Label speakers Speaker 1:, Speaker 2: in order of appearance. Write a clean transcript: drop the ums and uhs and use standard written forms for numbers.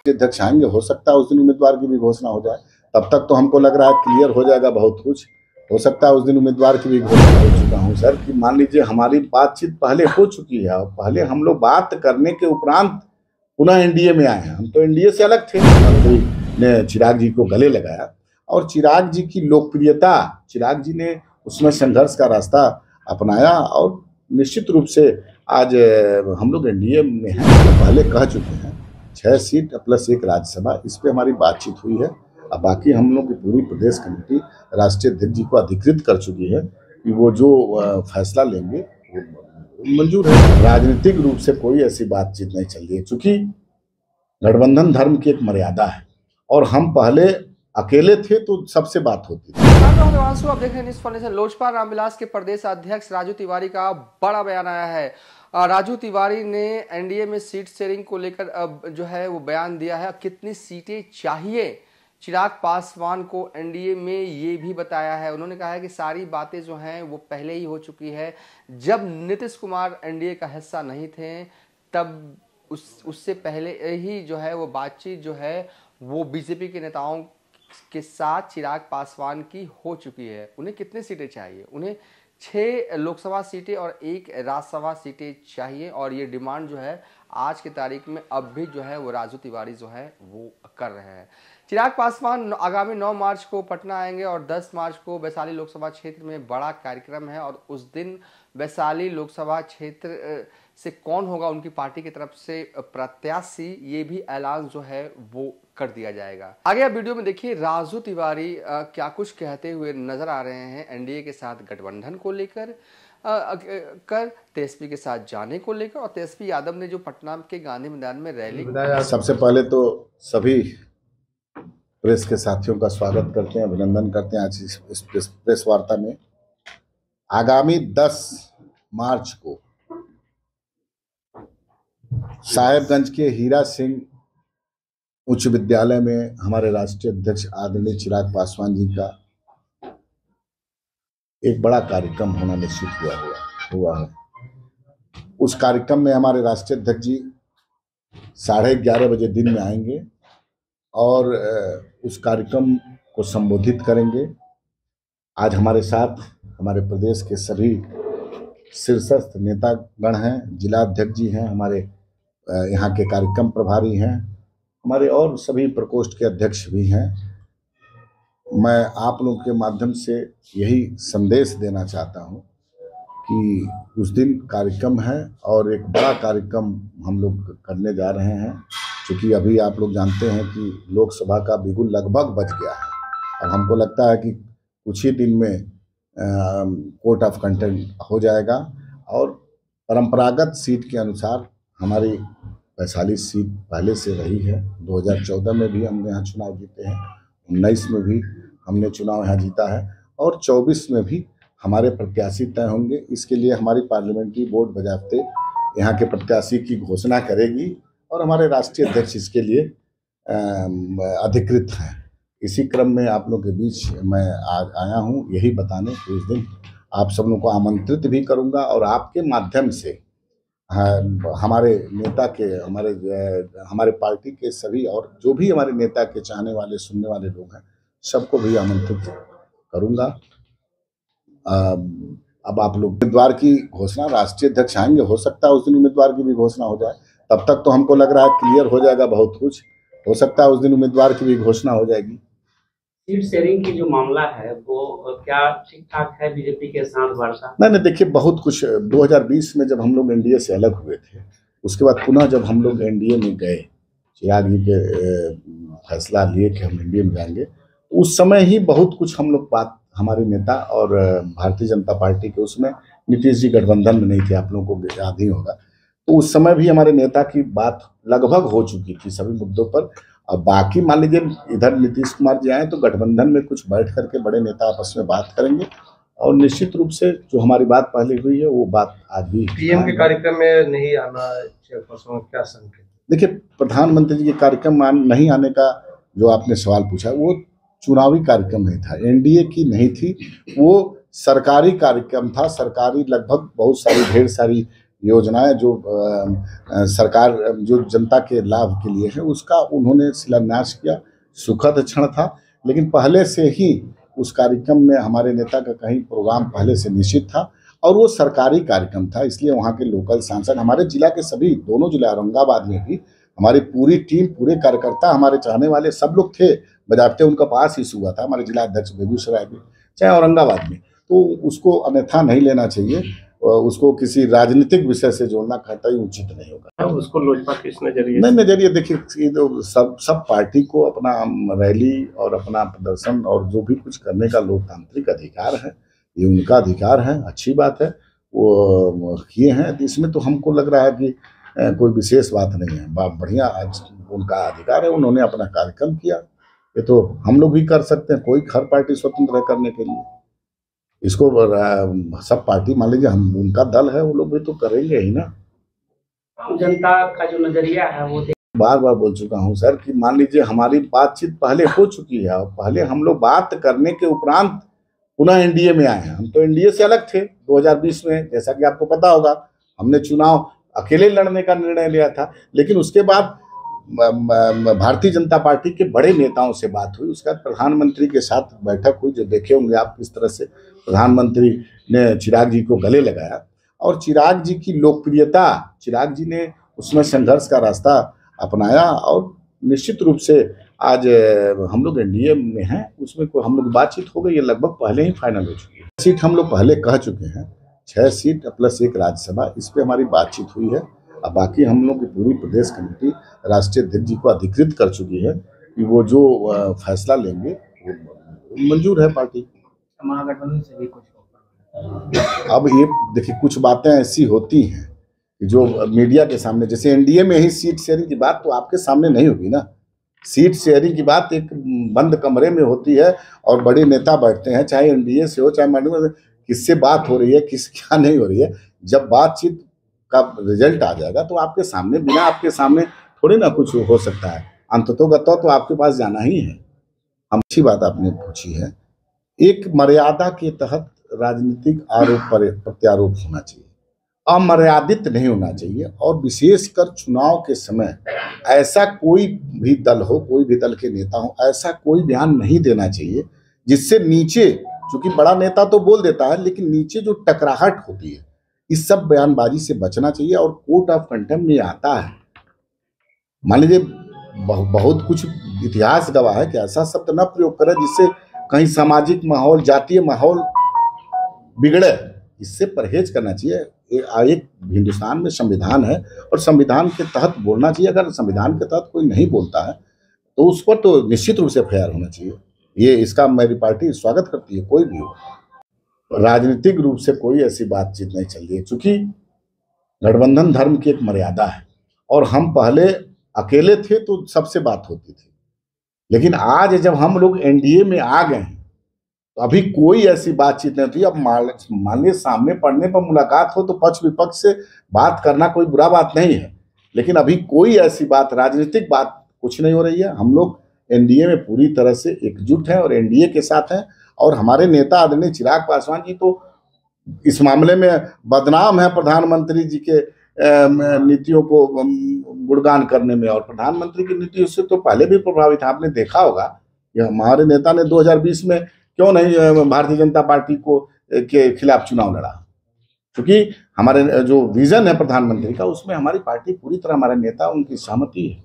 Speaker 1: अध्यक्ष आएंगे, हो सकता है उस दिन उम्मीदवार की भी घोषणा हो जाए। तब तक तो हमको लग रहा है क्लियर हो जाएगा बहुत कुछ। हो सकता है उस दिन उम्मीदवार की भी घोषणा हो चुका हूँ सर, कि मान लीजिए हमारी बातचीत पहले हो चुकी है और पहले हम लोग बात करने के उपरांत पुनः एनडीए में आए हैं। हम तो एनडीए से अलग थे। मंत्री ने चिराग जी को गले लगाया और चिराग जी की लोकप्रियता, चिराग जी ने उसमें संघर्ष का रास्ता अपनाया और निश्चित रूप से आज हम लोग एनडीए में हैं। पहले कह चुके हैं 6 सीट प्लस 1 राज्यसभा, इस पे हमारी बातचीत हुई है। अब बाकी हम लोग की पूरी प्रदेश कमेटी राष्ट्रीय अध्यक्ष जी को अधिकृत कर चुकी है कि वो जो फैसला लेंगे वो मंजूर है। राजनीतिक रूप से कोई ऐसी बातचीत नहीं चल रही है, चूंकि गठबंधन धर्म की एक मर्यादा है और हम पहले अकेले थे तो सबसे बात होती थी।
Speaker 2: आप देख रहे हैं न्यूज़ फाउंडेशन। लोजपा रामविलास के प्रदेश अध्यक्ष राजू तिवारी का बड़ा बयान आया है। राजू तिवारी ने एनडीए में सीट शेयरिंग को लेकर जो है वो बयान दिया है। कितनी सीटें चाहिए चिराग पासवान को एनडीए में, ये भी बताया है। उन्होंने कहा है कि सारी बातें जो हैं वो पहले ही हो चुकी है। जब नीतीश कुमार एनडीए का हिस्सा नहीं थे तब उससे पहले ही जो है वो बातचीत जो है वो बीजेपी के नेताओं के साथ चिराग पासवान की हो चुकी है। उन्हें कितनी सीटें चाहिए? उन्हें 6 लोकसभा सीटें और 1 राज्यसभा सीटें चाहिए और ये डिमांड जो है आज की तारीख में अब भी जो है वो राजू तिवारी जो है वो कर रहे हैं। चिराग पासवान आगामी 9 मार्च को पटना आएंगे और 10 मार्च को वैशाली लोकसभा क्षेत्र में बड़ा कार्यक्रम है और उस दिन वैशाली लोकसभा क्षेत्र से कौन होगा उनकी पार्टी की तरफ से प्रत्याशी, ये भी ऐलान जो है वो कर दिया जाएगा। आगे आप वीडियो में देखिए राजू तिवारी क्या कुछ कहते हुए नजर आ रहे हैं एनडीए के साथ गठबंधन को लेकर, तेजस्वी के साथ जाने को लेकर। और तेजस्वी यादव ने जो पटना के गांधी मैदान में रैली।
Speaker 1: सबसे पहले तो सभी प्रेस के साथियों का स्वागत करते हैं, अभिनंदन करते हैं आज इस प्रेस वार्ता में। आगामी 10 मार्च को साहेबगंज के हीरा सिंह उच्च विद्यालय में हमारे राष्ट्रीय अध्यक्ष आदरणीय चिराग पासवान जी का एक बड़ा कार्यक्रम होना निश्चित हुआ है। उस कार्यक्रम में हमारे राष्ट्रीय अध्यक्ष जी 11:30 बजे दिन में आएंगे और उस कार्यक्रम को संबोधित करेंगे। आज हमारे साथ हमारे प्रदेश के सभी शीर्षस्थ नेतागण हैं, जिला अध्यक्ष जी हैं, हमारे यहाँ के कार्यक्रम प्रभारी हैं, हमारे और सभी प्रकोष्ठ के अध्यक्ष भी हैं। मैं आप लोगों के माध्यम से यही संदेश देना चाहता हूँ कि उस दिन कार्यक्रम है और एक बड़ा कार्यक्रम हम लोग करने जा रहे हैं। क्योंकि अभी आप लोग जानते हैं कि लोकसभा का बिगुल लगभग बज गया है और हमको लगता है कि कुछ ही दिन में कोर्ट ऑफ कंटेंट हो जाएगा और परंपरागत सीट के अनुसार हमारी वैशाली सीट पहले से रही है। 2014 में भी हमने यहाँ चुनाव जीते हैं, 19 में भी हमने चुनाव यहाँ जीता है और 24 में भी हमारे प्रत्याशी तय होंगे। इसके लिए हमारी पार्लियामेंट्री बोर्ड बजाते यहाँ के प्रत्याशी की घोषणा करेगी और हमारे राष्ट्रीय अध्यक्ष इसके लिए अधिकृत हैं। इसी क्रम में आप लोगों के बीच मैं आज आया हूँ यही बताने कि उस दिन आप सब लोगों को आमंत्रित भी करूँगा और आपके माध्यम से हमारे नेता के, हमारे पार्टी के सभी और जो भी हमारे नेता के चाहने वाले सुनने वाले लोग हैं सबको भी आमंत्रित करूँगा। अब आप लोग उम्मीदवार की घोषणा राष्ट्रीय अध्यक्ष आएंगे, हो सकता है उस दिन उम्मीदवार की भी घोषणा हो जाए। तब तक तो हमको लग रहा है क्लियर हो जाएगा बहुत कुछ। हो सकता है उस दिन उम्मीदवार की भी घोषणा हो जाएगी।
Speaker 3: सीट शेयरिंग की जो मामला है वो क्या ठीक ठाक है बीजेपी के साथ वर्षा?
Speaker 1: नहीं, देखिए बहुत कुछ 2020 में जब हम लोग एनडीए से अलग हुए थे, उसके बाद पुनः जब हम लोग एनडीए में गए, चिराग जी के फैसला लिए कि हम एनडीए में जाएंगे, उस समय ही बहुत कुछ हम लोग बात हमारे नेता और भारतीय जनता पार्टी के, उसमें नीतीश जी गठबंधन में नहीं थे, आप लोगों को याद ही होगा। तो उस समय भी हमारे नेता की बात लगभग हो चुकी थी सभी मुद्दों पर। अब बाकी मान लीजिए इधर नीतीश कुमार जी आए तो गठबंधन में कुछ बैठ करके बड़े नेता आपस में बात करेंगे और निश्चित रूप से जो हमारी बात पहले हुई है वो बात आज भी।
Speaker 4: पीएम के कार्यक्रम में नहीं आना चेयरपर्सन, क्या संकेत?
Speaker 1: देखिए, प्रधानमंत्री जी के कार्यक्रम नहीं आने का जो आपने सवाल पूछा वो चुनावी कार्यक्रम नहीं था, एनडीए की नहीं थी, वो सरकारी कार्यक्रम था। सरकारी लगभग बहुत सारी ढेर सारी योजनाएं जो सरकार जो जनता के लाभ के लिए है उसका उन्होंने शिलान्यास किया। सुखद क्षण था, लेकिन पहले से ही उस कार्यक्रम में हमारे नेता का कहीं प्रोग्राम पहले से निश्चित था और वो सरकारी कार्यक्रम था, इसलिए वहाँ के लोकल सांसद, हमारे जिला के सभी, दोनों जिला औरंगाबाद में भी हमारी पूरी टीम, पूरे कार्यकर्ता, हमारे चाहने वाले सब लोग थे। बजाबते उनका पास इशू हुआ था, हमारे जिला अध्यक्ष बेगूसराय में चाहे औरंगाबाद में, तो उसको अन्यथा नहीं लेना चाहिए, उसको किसी राजनीतिक विषय से जोड़ना कतई उचित नहीं होगा।
Speaker 4: उसको लोजपा किस नजरिए
Speaker 1: नहीं, नजरिए देखिए, तो सब पार्टी को अपना रैली और अपना प्रदर्शन और जो भी कुछ करने का लोकतांत्रिक अधिकार है, ये उनका अधिकार है, अच्छी बात है, वो किए हैं। इसमें तो हमको लग रहा है कि कोई विशेष बात नहीं है, बढ़िया उनका अधिकार है, उन्होंने अपना कार्यक्रम किया, ये तो हम लोग भी कर सकते हैं, कोई हर पार्टी स्वतंत्र है करने के लिए। इसको सब पार्टी, मान लीजिए हम, उनका दल है, वो लोग भी तो करेंगे ही ना।
Speaker 3: जनता का जो नजरिया है वो
Speaker 1: बार बार बोल चुका हूँ सर कि मान लीजिए हमारी बातचीत पहले हो चुकी है और पहले हम लोग बात करने के उपरांत पुनः एनडीए में आए हैं। हम तो एनडीए से अलग थे 2020 में, जैसा कि आपको पता होगा, हमने चुनाव अकेले लड़ने का निर्णय लिया था, लेकिन उसके बाद भारतीय जनता पार्टी के बड़े नेताओं से बात हुई, उसके बाद प्रधानमंत्री के साथ बैठक हुई, जो देखे होंगे आप किस तरह से प्रधानमंत्री ने चिराग जी को गले लगाया और चिराग जी की लोकप्रियता, चिराग जी ने उसमें संघर्ष का रास्ता अपनाया और निश्चित रूप से आज हम लोग एनडीए में हैं, उसमें कोई हम लोग बातचीत हो गई है, लगभग पहले ही फाइनल हो चुकी है। सीट हम लोग पहले कह चुके हैं, 6 सीट प्लस 1 राज्यसभा, इस पे हमारी बातचीत हुई है। अब बाकी हम लोग की पूरी प्रदेश कमेटी राष्ट्रीय अध्यक्ष जी को अधिकृत कर चुकी है कि वो जो फैसला लेंगे वो मंजूर है पार्टी।
Speaker 3: महागठबंधन से भी कुछ
Speaker 1: अब ये देखिए, कुछ बातें ऐसी होती हैं जो मीडिया के सामने, जैसे एनडीए में ही सीट शेयरिंग की बात तो आपके सामने नहीं होगी ना। सीट शेयरिंग की बात एक बंद कमरे में होती है और बड़े नेता बैठते हैं, चाहे एनडीए से हो चाहे मंडी, किससे बात हो रही है, किस क्या नहीं हो रही है। जब बातचीत का रिजल्ट आ जाएगा तो आपके सामने, बिना आपके सामने थोड़ी ना कुछ हो सकता है। अंततोगत्वा तो आपके पास जाना ही है। हम अच्छी बात आपने पूछी है, एक मर्यादा के तहत राजनीतिक आरोप प्रत्यारोप होना चाहिए, अमर्यादित नहीं होना चाहिए। और विशेषकर चुनाव के समय ऐसा कोई भी दल हो, कोई भी दल के नेता हो, ऐसा कोई बयान नहीं देना चाहिए जिससे नीचे, चूंकि बड़ा नेता तो बोल देता है, लेकिन नीचे जो टकराहट होती है, इस सब बयानबाजी से बचना चाहिए। और कोर्ट ऑफ कंटेम्प्ट में आता है, मान लीजिए बहुत कुछ इतिहास गवाह है कि ऐसा शब्द न प्रयोग करें जिससे कहीं सामाजिक माहौल, जातीय माहौल बिगड़े, इससे परहेज करना चाहिए। एक हिंदुस्तान में संविधान है और संविधान के तहत बोलना चाहिए। अगर संविधान के तहत कोई नहीं बोलता है तो उस पर तो निश्चित रूप से एफआईआर होना चाहिए। ये इसका मेरी पार्टी स्वागत करती है, कोई भी हो। राजनीतिक रूप से कोई ऐसी बातचीत नहीं चल रही है, चूंकि गठबंधन धर्म की एक मर्यादा है और हम पहले अकेले थे तो सबसे बात होती थी, लेकिन आज जब हम लोग एनडीए में आ गए हैं तो अभी कोई ऐसी बातचीत नहीं थी। अब मान लीजिए सामने पढ़ने पर मुलाकात हो तो पक्ष विपक्ष से बात करना कोई बुरा बात नहीं है, लेकिन अभी कोई ऐसी बात, राजनीतिक बात कुछ नहीं हो रही है। हम लोग एनडीए में पूरी तरह से एकजुट हैं और एनडीए के साथ हैं। और हमारे नेता आदरणीय चिराग पासवान जी तो इस मामले में बदनाम है प्रधानमंत्री जी के नीतियों को गुणगान करने में, और प्रधानमंत्री की नीतियों से तो पहले भी प्रभावित है। आपने देखा होगा कि हमारे नेता ने 2020 में क्यों नहीं भारतीय जनता पार्टी को के खिलाफ चुनाव लड़ा, क्योंकि हमारे जो विजन है प्रधानमंत्री का, उसमें हमारी पार्टी पूरी तरह, हमारे नेता, उनकी सहमति है।